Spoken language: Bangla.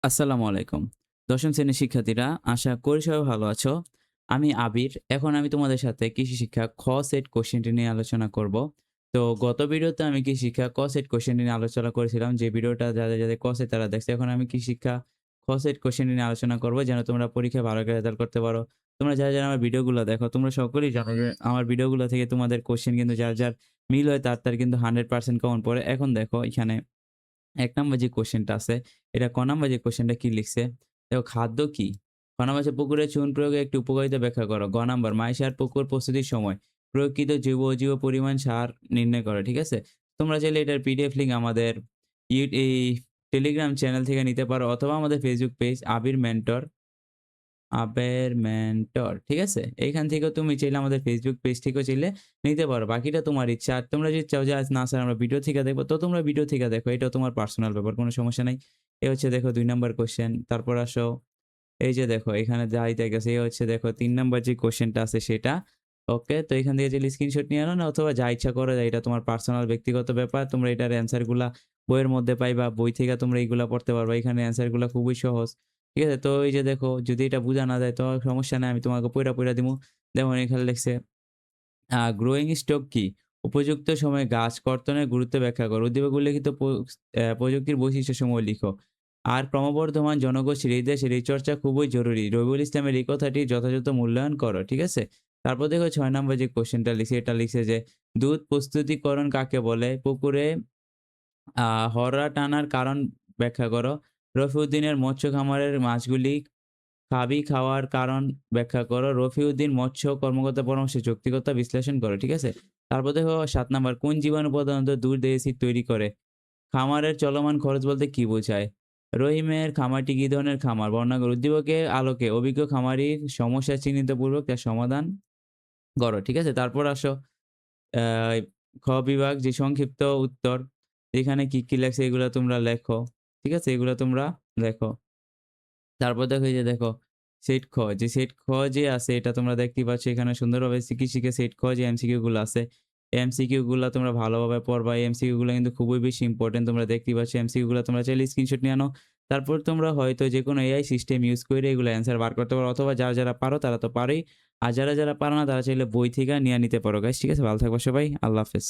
আসসালামু আলাইকুম। ১ম শ্রেণীর শিক্ষার্থীরা, আশা করি সবাই ভালো আছো। আমি আবির। এখন আমি তোমাদের সাথে কৃষি শিক্ষা খ সেট কোয়েশ্চেনটি নিয়ে আলোচনা করব। তো গত ভিডিওতে আমি কৃষি শিক্ষা ক সেট কোয়েশ্চেনটি নিয়ে আলোচনা করেছিলাম। যে ভিডিওটা যাদের ক সেট তারা দেখছে। এখন আমি কৃষি শিক্ষা খ সেট কোয়েশ্চেনটি নিয়ে আলোচনা করব যেন তোমরা পরীক্ষায় ভালো করে রেজাল্ট করতে পারো। তোমরা যারা আমার ভিডিওগুলো দেখো তোমরা সকলেই জানো যে আমার ভিডিওগুলো থেকে তোমাদের কোয়েশ্চেন কিন্তু যার মিল হয় তার কিন্তু 100% কমন পড়ে। এখন দেখো এখানে ১ নাম্বার যে কোয়েশ্চেনটা আছে, এটা ক নাম্বার যে কোয়েশ্চেনটা কি লিখছে? দেখো খাদ্য কি? খ নাম্বার হচ্ছে পুকুরে চুন প্রয়োগের একটি উপকারিতা ব্যাখ্যা করো। গ নাম্বার মাই সার পুকুর প্রস্তুতির সময় প্রয়োগকৃত জৈব অজীব পরিমাণ সার নির্ণয় করো। ঠিক আছে? তোমরা চাইলে এটার পিডিএফ লিঙ্ক আমাদের এই টেলিগ্রাম চ্যানেল থেকে নিতে পারো অথবা আমাদের ফেসবুক পেজ আবের মেন্টর। ঠিক আছে? এইখান থেকেও তুমি চাইলে আমাদের ফেসবুক পেজ থেকেও চাইলে নিতে পারো। বাকিটা তোমার ইচ্ছা। আর তোমরা যদি চাও যে আজ না স্যার আমরা ভিডিও থেকে দেখব, তো তোমরা ভিডিও থেকে দেখো। এটাও তোমার পার্সোনাল ব্যাপার। কোনো সমস্যা নাই। এ হচ্ছে দেখো ২ নাম্বার কোয়েশ্চেন। তারপর আসো এই যে দেখো এখানে যাই দেখতেছি এ হচ্ছে দেখো ৩ নাম্বার যে কোয়েশ্চেনটা আছে সেটা। ওকে? তো এখান থেকে চাইলে স্ক্রিনশট নিয়ে আনো না অথবা যা ইচ্ছা করো এটা তোমার পার্সোনাল ব্যক্তিগত ব্যাপার। তোমরা এটার অ্যান্সার গুলা বইয়ের মধ্যে পাইবা। বই থেকে তোমরা এগুলা পড়তে পারবা। এখানে অ্যান্সার গুলা খুবই সহজ। ঠিক আছে? তো এই যে দেখো যদি এটা বুঝা না যায় তো সমস্যা নাই। আমি তোমাকে পইড়া দিমু। যেমন এখানে লিখছে গ্রোইং স্টক কি? উপযুক্ত সময়ে গাছ কর্তনের গুরুত্ব ব্যাখ্যা করো। উদ্দীপক উল্লেখিত প্রযুক্তির বৈশিষ্ট্যসমূহ লিখো। আর ক্রমবর্ধমান জনগোষ্ঠীর এই দেশের এই চর্চা খুবই জরুরি। রবিউল ইসলামের এই কথাটি যথাযথ মূল্যায়ন করো। ঠিক আছে? তারপর দেখো ৬ নাম্বার যে কোয়েশ্চেনটা লিখছে এটা লিখছে যে দুধ প্রস্তুতিকরণ কাকে বলে? পুকুরে হররা টানার কারণ ব্যাখ্যা করো। রফিউদ্দিনের মৎস্য খামারের মাছগুলি খাওয়ার কারণ ব্যাখ্যা করো। রফিউদ্দিন মৎস্য কর্মকর্তার পরামর্শে যৌক্তিকতা বিশ্লেষণ করো। ঠিক আছে? তারপর দেখো ৭ নাম্বার কোন জীবাণু প্রধানত দুধ এসিড তৈরি করে? খামারের চলমান খরচ বলতে কি বোঝায়? রহিমের খামারটি কি ধরনের খামার? বর্ণনা করো। উদ্দীপকের আলোকে অভিজ্ঞ খামারির সমস্যা চিহ্নিতপূর্বক তার সমাধান করো। ঠিক আছে? তারপর আসো আ খ বিভাগ যে সংক্ষিপ্ত উত্তর এখানে কি লেখছে এগুলা তোমরা লেখো। ঠিক আছে? এগুলা তোমরা লেখো। তারপর দেখো এই যে দেখো সেট খ যে সেট খ যে আছে এটা তোমরা দেখতেই পাচ্ছ এখানে সুন্দরভাবে শিখে, শিখে সেট খ যে এমসিকিউ গুলো আছে, এমসিকিউ গুলা তোমরা ভালোভাবে পড়বা। এই এমসিকিউ গুলা কিন্তু খুবই বেশি ইম্পোর্টেন্ট। তোমরা দেখতেই পাচ্ছ এমসিকিউ গুলা তোমরা চাইলে স্ক্রিনশট নিয়ে আনো। তারপর তোমরা হয়তো যেকোনো এআই সিস্টেম ইউজ করে এগুলো অ্যান্সার বার করতে পারো অথবা যারা পারো তারা তো পারেই। আর যারা পারো না তারা চাইলে বই থেকে নিয়ে নিতে পারো গাইস। ঠিক আছে? ভালো থাকবা সবাই। আল্লাহ হাফেজ।